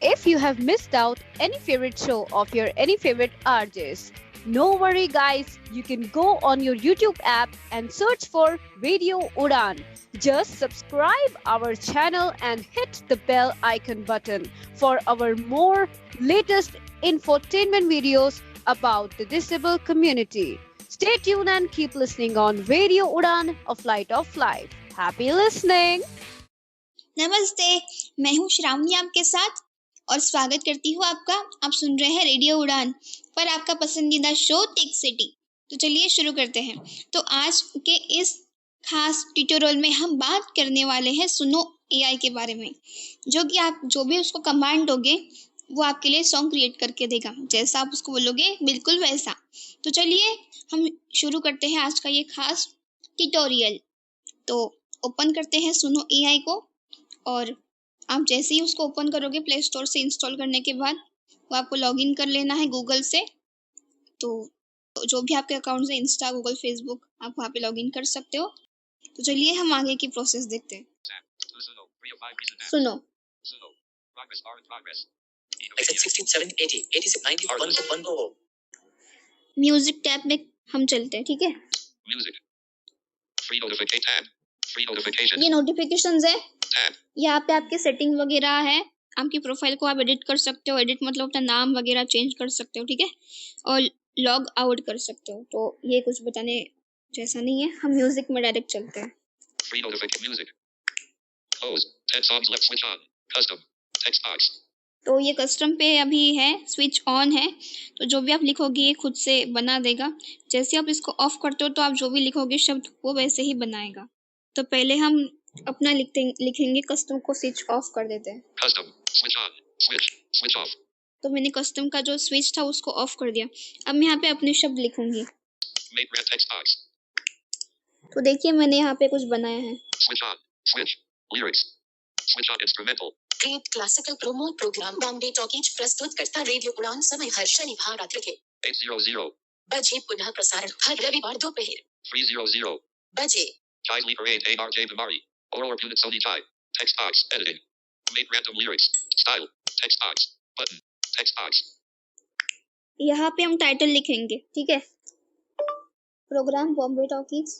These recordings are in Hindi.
if you have missed out any favorite show of your any favorite RJs. No worry guys, you can go on your YouTube app and search for Radio Udan. Just subscribe our channel and hit the bell icon button for our more latest infotainment videos about the disabled community. Stay tuned and keep listening on Radio Udan, a flight of life. Happy listening! नमस्ते, मैं हूँ श्रावणी आपके साथ और स्वागत करती हूँ आपका। आप सुन रहे हैं रेडियो उड़ान पर आपका पसंदीदा शो टेक सिटी। तो चलिए शुरू करते हैं। तो आज के इस खास ट्यूटोरियल में हम बात करने वाले हैं सुनो एआई के बारे में, जो कि आप जो भी उसको कमांड दोगे वो आपके लिए सॉन्ग क्रिएट करके देगा, जैसा आप उसको बोलोगे बिल्कुल वैसा। तो चलिए हम शुरू करते हैं आज का ये खास ट्यूटोरियल। तो ओपन करते हैं सुनो एआई को और आप जैसे ही उसको ओपन करोगे प्ले स्टोर से इंस्टॉल करने के बाद वो आपको लॉगिन कर लेना है गूगल से। तो जो भी आपके अकाउंट है, इंस्टा, गूगल, फेसबुक, आप वहाँ पे लॉगिन कर सकते हो। तो चलिए हम आगे की प्रोसेस देखते हैं। सुनो म्यूजिक टैब में हम चलते हैं, ठीक है। ये नोटिफिकेशंस है, यहाँ पे आपके सेटिंग वगैरह है। आपकी प्रोफाइल को आप एडिट कर सकते हो, एडिट मतलब अपना नाम वगैरह चेंज कर सकते हो, ठीक है, और लॉग आउट कर सकते हो। तो ये कुछ बताने जैसा नहीं है, हम म्यूजिक में डायरेक्ट चलते हैं। तो ये कस्टम पे अभी है, स्विच ऑन है। तो जो भी आप लिखोगे ये खुद से बना देगा। जैसे आप इसको ऑफ करते हो तो आप जो भी लिखोगे शब्द वो वैसे ही बनाएगा। तो पहले हम अपना लिखेंगे, कस्टम को स्विच ऑफ कर देते हैं। Custom, switch on, switch off. तो मैंने कस्टम का जो स्विच था उसको ऑफ कर दिया। अब मैं यहाँ पे अपने शब्द लिखूंगी। Make red text box. तो देखिए मैंने यहाँ पे कुछ बनाया है। Switch on, switch, lyrics. Switch on instrumental. Create classical promo program Bombay Talkies प्रस्तुत करता रेडियो उड़ान। समय हर शनिवार रात्रि के 8:00 बजे, पुनः प्रसारण हर रविवार दोपहर 3:00 बजे। Jaisley Parade ARJ Bamari. Oral or Punit Sony Jai. Text box, editing. Make random lyrics. Style, text box, button, text box. यहाँ पे हम टाइटल लिखेंगे, ठीक है। Program Bombay Talkies.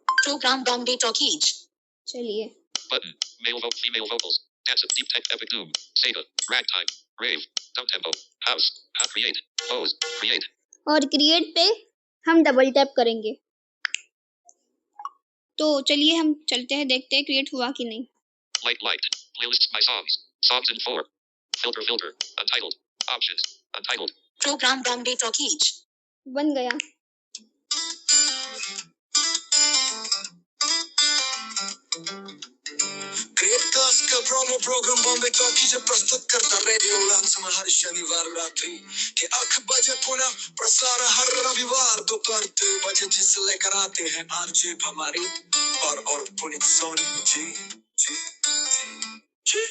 Program Bombay Talkies. चलिए। Button, male vote, female vocals. Dance, deep tech, epic doom. Sega, ragtime, rave, dumb tempo, house, create, pose, create. और क्रिएट पे हम डबल टैप करेंगे। तो चलिए हम चलते हैं, देखते हैं क्रिएट हुआ कि नहीं। Liked, playlists, my songs, songs in 4. Filter, untitled, options, untitled. Program Bombay Talkies बन गया। Create classical promo program Bombay Talkies प्रस्तुत करता रेडियो उड़ान। समय हर शनिवार रात्रि के 8 बजे, पुनः प्रसारण हर रविवार दोपहर 2 बजे, जिसे लेकर आते हैं आरजे भमारी और पुनीत सोनी जी जी जी।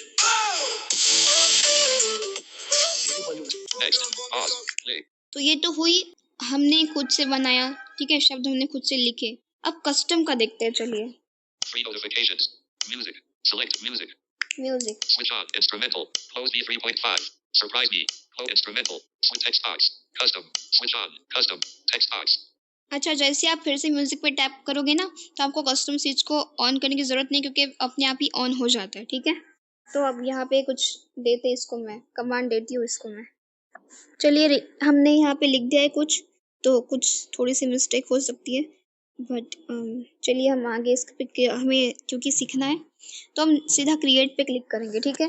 Next, pause, play. तो ये तो हुई, हमने खुद से बनाया, ठीक है, शब्द हमने खुद से लिखे। अब कस्टम का देखते हैं, चलिए। Free notifications, music, select music. Music. Switch on, instrumental, close B3.5, surprise me, close instrumental, switch text box, custom, switch on, custom, text box. अच्छा, जैसे आप फिर से म्यूजिक पे टैप करोगे ना तो आपको कस्टम स्विच को ऑन करने की जरूरत नहीं, क्योंकि अपने आप ही ऑन हो जाता है, ठीक है। तो अब यहाँ पे कुछ देते, इसको मैं कमांड देती हूँ, इसको मैं। चलिए हमने यहाँ पे लिख दिया है कुछ, तो कुछ थोड़ी सी मिस्टेक हो सकती है, बट चलिए हम आगे इस पे, हमें क्योंकि सीखना है तो हम सीधा क्रिएट पे क्लिक करेंगे, ठीक है।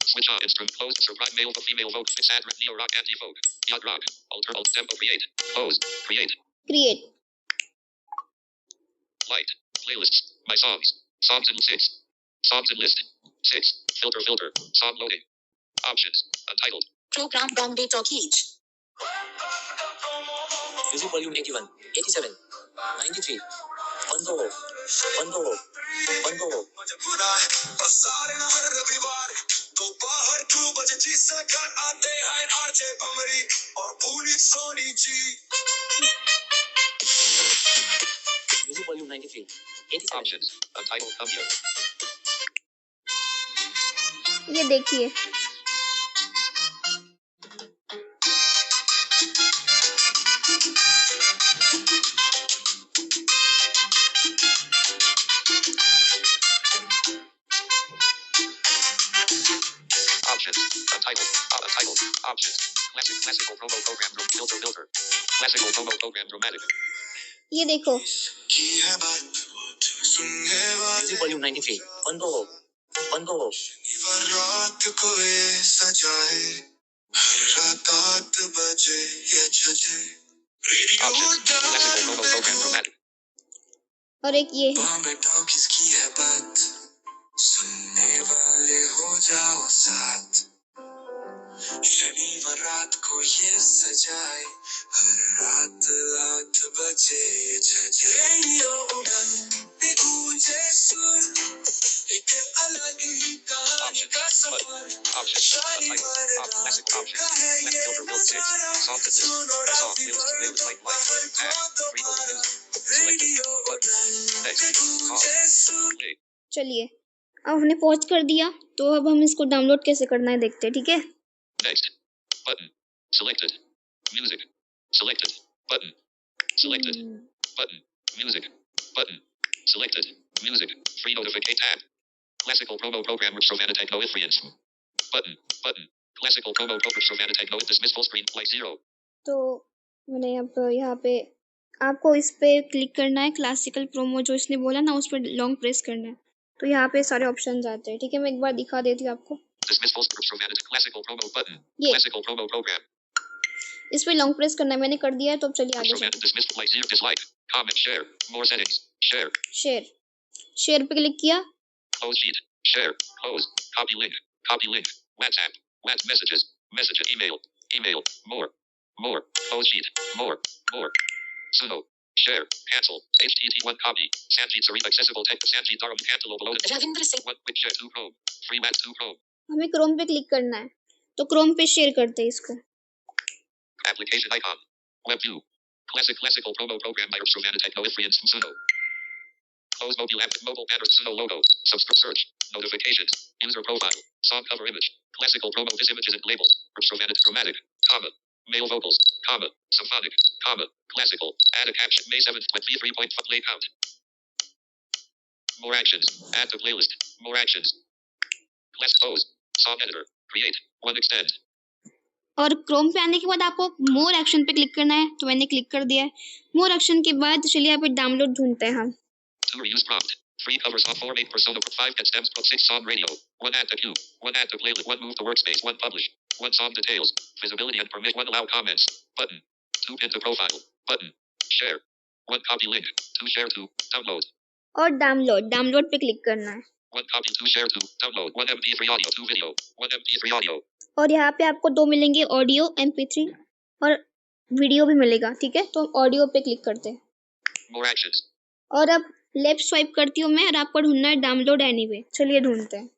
Switch on, instrument, close, surprise, male, female, vote, fix, ad, neo rock, anti folk, yacht rock, alter, alt, tempo, create, pose, create, create. light, playlists, my songs, songs in 6, songs in list, 6, filter, song loading, options, untitled. Program Bombay Talkies. Music volume 81, 87, 93, 1 प्रसारण हर रविवार दोपहर 2 बजे, जिसे लेकर आते हैं आरजे भमारी और Puneet Soni ji. Music volume 93, 87. Options, untitled, come here. ये देखिए Options. Untitled. Untitled. Options. Classical promo program. Filter. Classical promo program. Dramatic. ये देखो की है बात सुनने म्यूजिक वाले वॉल्यूम 93 बंद हो शनिवार रात को ये सजाए हर रात 8 बजे ये छजे radio Options. Classical promo program. Dramatic. और एक ये है बॉम्बे टॉकीज की है बात सुनने वाले हो जाओ साथ शनिवार रात को ये सजाए हर रात 8 बजे ये छजे रेडियो उड़ान पे गूंजे सुर एक अलग ही कहानी का सफर Options. शनिवार रात Classical options. का है ये Filter build 6. नजारा Soft and सुनो list. Song Ravi lyrics. Lyrics like बाहर Tag. को Frequent दोबारा music. Radio Selected. उड़ान Next. पे गूंजे सुर Play. चलिए अब हमने पॉज कर दिया तो अब हम इसको डाउनलोड कैसे करना है देखते हैं, ठीक है। Next. Button. Selected. Music. Selected. Button. Selected. Button. Music. Button. Selected. Music. Free notification tab. Classical promo program with Savannah Techno Influence. Button. Button. Classical promo program Savannah Techno dismiss full screen like 0. तो मैंने अब यहाँ पे आपको इस पे क्लिक करना है, क्लासिकल प्रोमो जो इसने बोला ना उस पर लॉन्ग प्रेस करना है तो यहाँ पे सारे ऑप्शन आते हैं, ठीक है। मैं एक बार दिखा देती हूँ आपको, Dismiss full screen Savannah classical promo button. ये Classical promo program. इस पे लॉन्ग प्रेस करना है, मैंने कर दिया है। तो अब चलिए आगे Savannah चलते dismiss like 0 dislike. Comment share. More settings. Share. हैं। शेयर पे क्लिक किया, Close sheet. Share. Close. Copy link. Copy link. WhatsApp. WhatsApp messages. Message. Email. Email. More. More. Close sheet. More. More. Suno. Share. Cancel. HTTP1 copy. Sanjeet Sareen accessible text. Sanjeet Dharam Cantaloupe below. Ravindra Singh 1 quick share 2 Chrome. Free Mac 2 Chrome. हमें क्रोम पे क्लिक करना है तो क्रोम पे शेयर करते हैं इसको। Application icon. Web view. Classical promo program by Savannah Techno Influence Suno. Close mobile app. Mobile banner. Suno logo. Subscribe search. Notifications. User profile. Song cover image. Classical promo. This image isn't labeled. Savannah dramatic. Comma. Male vocals. Comma. Symphonic. Comma. Classical. Add a caption. May 7th. 23. Play count. More actions. Add to playlist. More actions. Class close. Song editor. Create. One extend. और क्रोम पे आने के बाद आपको मोर एक्शन पे क्लिक करना है तो मैंने क्लिक कर दिया है। मोर एक्शन के बाद चलिए यहाँ पे डाउनलोड ढूंढते हैं हम। 2 reuse prompt. 3 covers off 4 8 persona 5 get stems 6 song radio. 1 add to queue. 1 add to playlist. 1 move to workspace. 1 publish. 1 song details. Visibility and permit. 1 allow comments. Button. 2 pin to profile. Button. Share. 1 copy link. 2 share to download. और डाउनलोड पे क्लिक करना है 1 copy 2 share to download. 1 MP3 audio 2 video. 1 MP3 audio. और यहाँ पे आपको 2 मिलेंगे, ऑडियो MP3 और वीडियो भी मिलेगा, ठीक है। तो हम ऑडियो पे क्लिक करते हैं More actions. और अब लेफ्ट स्वाइप करती हूँ मैं और आपको ढूंढना है डाउनलोड एनीवे। चलिए ढूंढते हैं।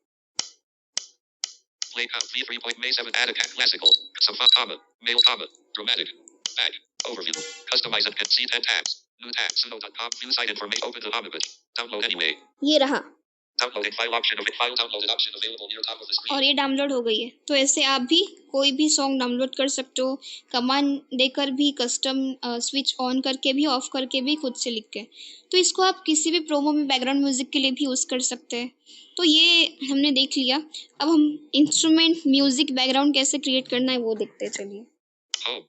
Play count 3 point May 7 add a classical. Some comma. Mail comma. Dramatic. Back. Overview. Customize and see 10 tabs. New tab. Suno.com. View site information. Open the homage. Download anyway. ये रहा Downloading file option of it. File downloaded option available near top of the screen. और ये डाउनलोड हो गई है। तो ऐसे आप भी कोई भी सॉन्ग डाउनलोड कर सकते हो, कमांड देकर भी, कस्टम स्विच ऑन करके भी, ऑफ करके भी, खुद से लिख के। तो इसको आप किसी भी प्रोमो में बैकग्राउंड म्यूजिक के लिए भी यूज़ कर सकते हैं। तो ये हमने देख लिया। अब हम इंस्ट्रूमेंट म्यूजिक बैकग्राउंड कैसे क्रिएट करना है वो देखते हैं। चलिए Home.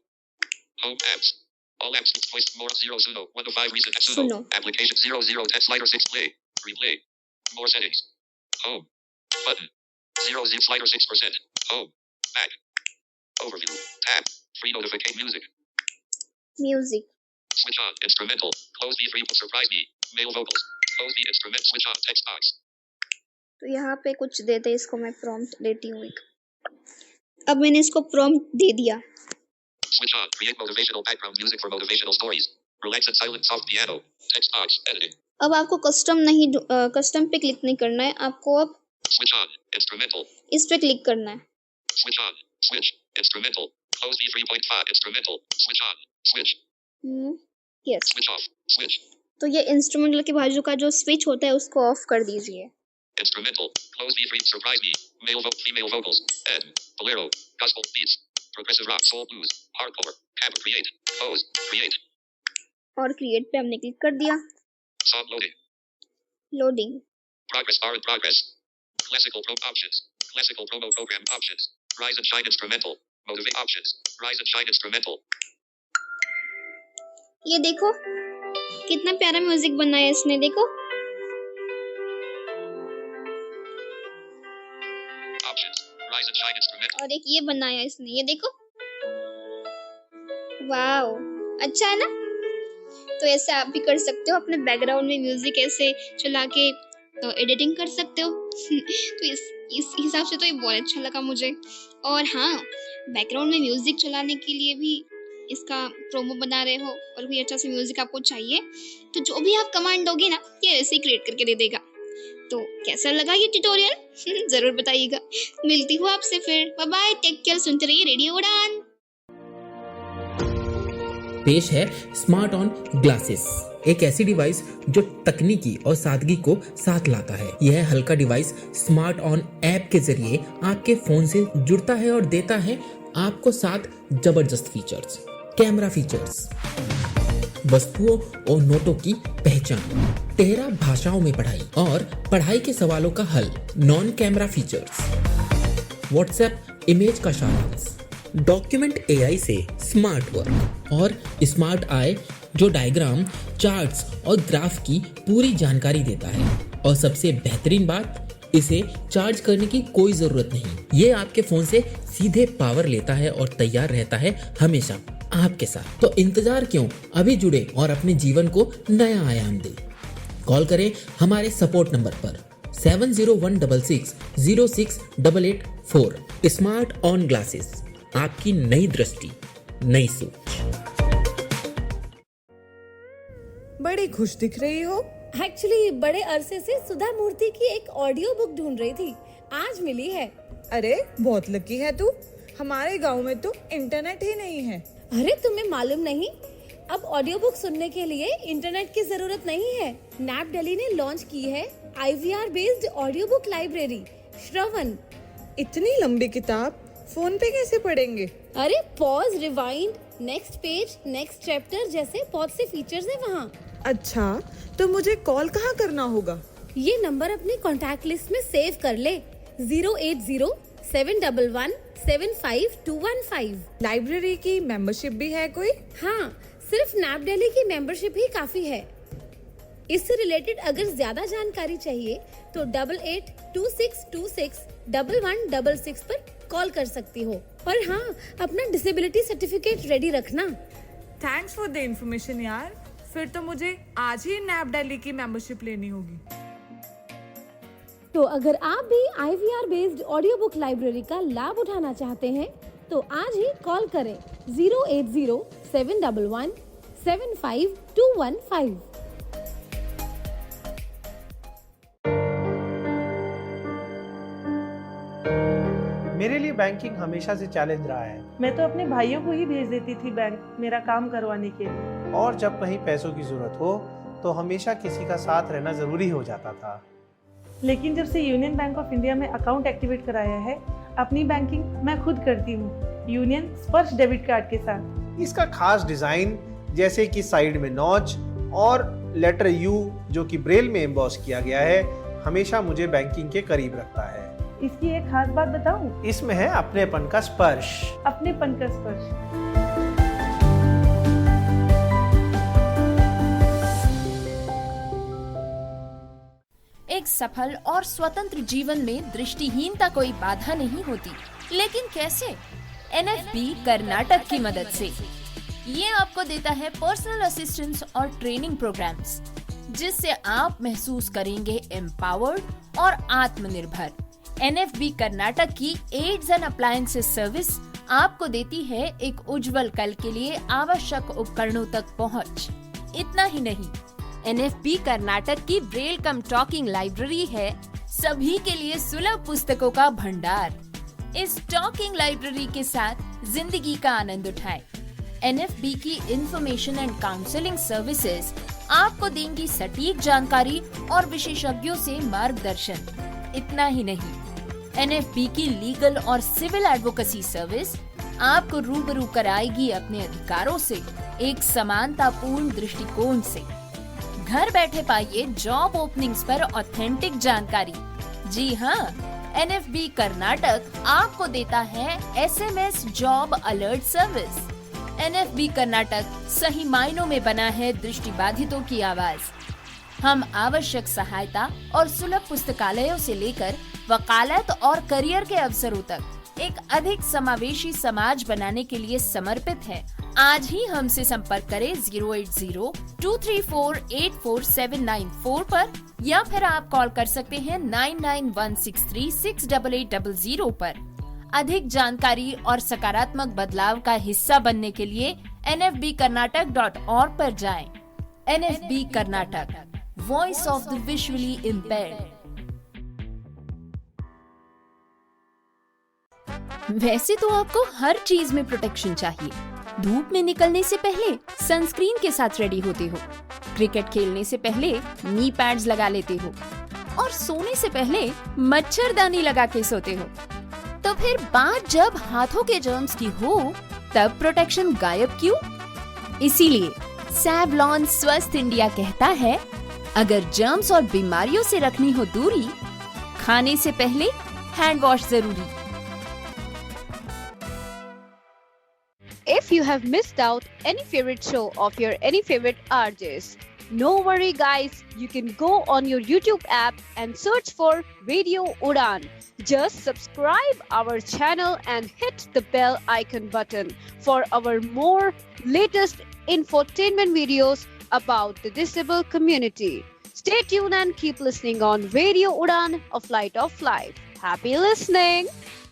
Home apps. All apps. Voice more 0 Suno. 1 of 5 recent Suno. सुनो। Application 0 10 slider 6 play. Replay. More settings. Home. Button. 0 slider 6%. Home. Back. Overview. Tab. Free notification music. Music Switch on. Instrumental. Close V3. Surprise me. Male vocals. Close the instrument. Switch on. Text box. तो यहाँ पे कुछ देते हैं, इसको मैं प्रॉम्प्ट देती हूँ एक। अब मैंने इसको प्रॉम्प्ट दे दिया। Switch on. Create motivational background music for motivational stories. Relax and silent soft piano. Text box. Editing. अब आपको कस्टम पे क्लिक नहीं करना है, आपको अब Switch on. Instrumental. इस पे क्लिक करना है। Switch on. Switch. Instrumental. Close V3.5. Instrumental. Switch on. Switch. Yes. Switch off. Switch. तो ये इंस्ट्रूमेंटल के बाजू का जो स्विच होता है उसको ऑफ कर दीजिए। Instrumental. Close V3. Surprise me. Female vocals. Ed. Bolero. Gospel beats. Progressive rock. Soul blues. Hardcore. Camp. Create. Close. Create. और क्रिएट पे हमने क्लिक कर दिया। Song loading. Loading. Progress bar in progress. Classical pro options. Classical promo program options. Rise and shine instrumental. Motivate options. Rise and shine instrumental. ये देखो कितना प्यारा म्यूजिक बनाया इसने, देखो। Options. Rise and shine instrumental. और एक ये बनाया इसने, ये देखो। वाओ, अच्छा है ना। तो ऐसे आप भी कर सकते हो, अपने बैकग्राउंड में म्यूजिक ऐसे चला के तो एडिटिंग कर सकते हो। तो इस हिसाब से तो ये बहुत अच्छा लगा मुझे। और हाँ, बैकग्राउंड में म्यूजिक चलाने के लिए भी इसका प्रोमो बना रहे हो और कोई अच्छा सा म्यूजिक आपको चाहिए, तो जो भी आप कमांड दोगे ना, ये ऐसे ही क्रिएट करके दे देगा। तो कैसा लगा ये ट्यूटोरियल? जरूर बताइएगा। मिलती हूँ आपसे फिर। Bye bye, take care. सुनते रहिए रेडियो उड़ान। पेश है स्मार्ट ऑन ग्लासेस, एक ऐसी डिवाइस जो तकनीकी और सादगी को साथ लाता है। यह हल्का डिवाइस स्मार्ट ऑन ऐप के जरिए आपके फोन से जुड़ता है और देता है आपको 7 जबरदस्त फीचर्स। कैमरा फीचर्स, वस्तुओं और नोटों की पहचान, 13 भाषाओं में पढ़ाई और पढ़ाई के सवालों का हल। Non camera features, WhatsApp image का सारांश, डॉक्यूमेंट एआई से स्मार्ट वर्क और स्मार्ट आई जो डायग्राम, चार्ट्स और ग्राफ की पूरी जानकारी देता है। और सबसे बेहतरीन बात, इसे चार्ज करने की कोई जरूरत नहीं। ये आपके फोन से सीधे पावर लेता है और तैयार रहता है हमेशा आपके साथ। तो इंतजार क्यों, अभी जुड़े और अपने जीवन को नया आयाम दे। कॉल करें हमारे सपोर्ट नंबर पर 7016606884। स्मार्ट ऑन ग्लासेस, आपकी नई दृष्टि, नई सोच। बड़ी खुश दिख रही हो। एक्चुअली बड़े अरसे से सुधा मूर्ति की एक ऑडियो बुक ढूंढ रही थी, आज मिली है। अरे बहुत लकी है तू, हमारे गांव में तो इंटरनेट ही नहीं है। अरे तुम्हें मालूम नहीं, अब ऑडियो बुक सुनने के लिए इंटरनेट की जरूरत नहीं है। नैप दिल्ली ने लॉन्च की है IVR based audio book library Shravan. इतनी लंबी किताब फोन पे कैसे पढ़ेंगे? अरे pause, rewind, next page, next chapter जैसे बहुत से फीचर्स हैं वहाँ। अच्छा, तो मुझे कॉल कहाँ करना होगा? ये नंबर अपनी कॉन्टैक्ट लिस्ट में सेव कर ले, 08071175215। लाइब्रेरी की मेंबरशिप भी है कोई? हाँ, सिर्फ नैप दिल्ली की मेंबरशिप ही काफी है। इससे रिलेटेड अगर ज्यादा जानकारी चाहिए तो 8826261166 पर कॉल कर सकती हो। और हाँ, अपना डिसेबिलिटी सर्टिफिकेट रेडी रखना। थैंक्स फॉर द इन्फॉर्मेशन यार। फिर तो मुझे आज ही नैप दिल्ली की मेंबरशिप लेनी होगी। तो अगर आप भी IVR based audio book library का लाभ उठाना चाहते हैं तो आज ही कॉल करें 08071175215। मेरे लिए बैंकिंग हमेशा से चैलेंज रहा है। मैं तो अपने भाइयों को ही भेज देती थी बैंक मेरा काम करवाने के लिए। और जब कहीं पैसों की जरूरत हो तो हमेशा किसी का साथ रहना जरूरी हो जाता था। लेकिन जब से यूनियन बैंक ऑफ इंडिया में अकाउंट एक्टिवेट कराया है, अपनी बैंकिंग मैं खुद करती हूँ, यूनियन स्पर्श डेबिट कार्ड के साथ। इसका खास डिजाइन, जैसे कि साइड में नॉच और लेटर यू जो कि ब्रेल में एम्बॉस किया गया है, हमेशा मुझे बैंकिंग के करीब रखता है। इसकी एक खास बात बताऊं? इसमें है अपनेपन का स्पर्श। अपनेपन का स्पर्श। एक सफल और स्वतंत्र जीवन में दृष्टिहीनता कोई बाधा नहीं होती, लेकिन कैसे? NFB कर्नाटक की मदद से। ये आपको देता है पर्सनल असिस्टेंस और ट्रेनिंग प्रोग्राम्स, जिससे आप महसूस करेंगे एम्पावर्ड और आत्मनिर्भर। NFB कर्नाटक की एड्स एंड अप्लायंसेस सर्विस आपको देती है एक उज्जवल कल के लिए आवश्यक उपकरणों तक पहुंच। इतना ही नहीं, NFB कर्नाटक की ब्रेल कम टॉकिंग लाइब्रेरी है सभी के लिए सुलभ पुस्तकों का भंडार। इस टॉकिंग लाइब्रेरी के साथ जिंदगी का आनंद उठाएं। NFB की इंफॉर्मेशन एंड काउंसलिंग सर्विसेज आपको देंगी सटीक जानकारी और विशेषज्ञों से मार्गदर्शन। इतना ही नहीं, NFB की लीगल और सिविल एडवोकेसी सर्विस आपको रूबरू कराएगी अपने अधिकारों से एक समानतापूर्ण दृष्टिकोण से। घर बैठे पाइए जॉब ओपनिंग्स पर ऑथेंटिक जानकारी। जी हाँ, NFB कर्नाटक आपको देता है SMS job alert service. NFB Karnataka सही मायनों में बना है दृष्टिबाधितों की आवाज। हम आवश्यक सहायता और सुलभ पुस्तकालयों से लेकर वकालत और करियर के अवसरों तक एक अधिक समावेशी समाज बनाने के लिए समर्पित है। आज ही हमसे संपर्क करें 08023484794 पर या फिर आप कॉल कर सकते हैं 9916368800 पर। अधिक जानकारी और सकारात्मक बदलाव का हिस्सा बनने के लिए nfbkarnatak.org पर जाएं। NFB Karnataka, voice of the visually impaired. वैसे तो आपको हर चीज में प्रोटेक्शन चाहिए। धूप में निकलने से पहले सनस्क्रीन के साथ रेडी होते हो, क्रिकेट खेलने से पहले नी पैड्स लगा लेते हो और सोने से पहले मच्छरदानी लगा के सोते हो। तो फिर बात जब हाथों के जर्म्स की हो तब प्रोटेक्शन गायब क्यों? इसीलिए सैवलॉन स्वस्थ इंडिया कहता है, अगर जर्म्स और बीमारियों से रखनी हो दूरी, खाने से पहले हैंड वॉश जरूरी। If you have missed out any favorite show of your any favorite RJs, no worry guys, you can go on your YouTube app and search for Radio Udan. Just subscribe our channel and hit the bell icon button for our more latest infotainment videos about the disabled community. Stay tuned and keep listening on Radio Udan, a flight of life. Happy listening!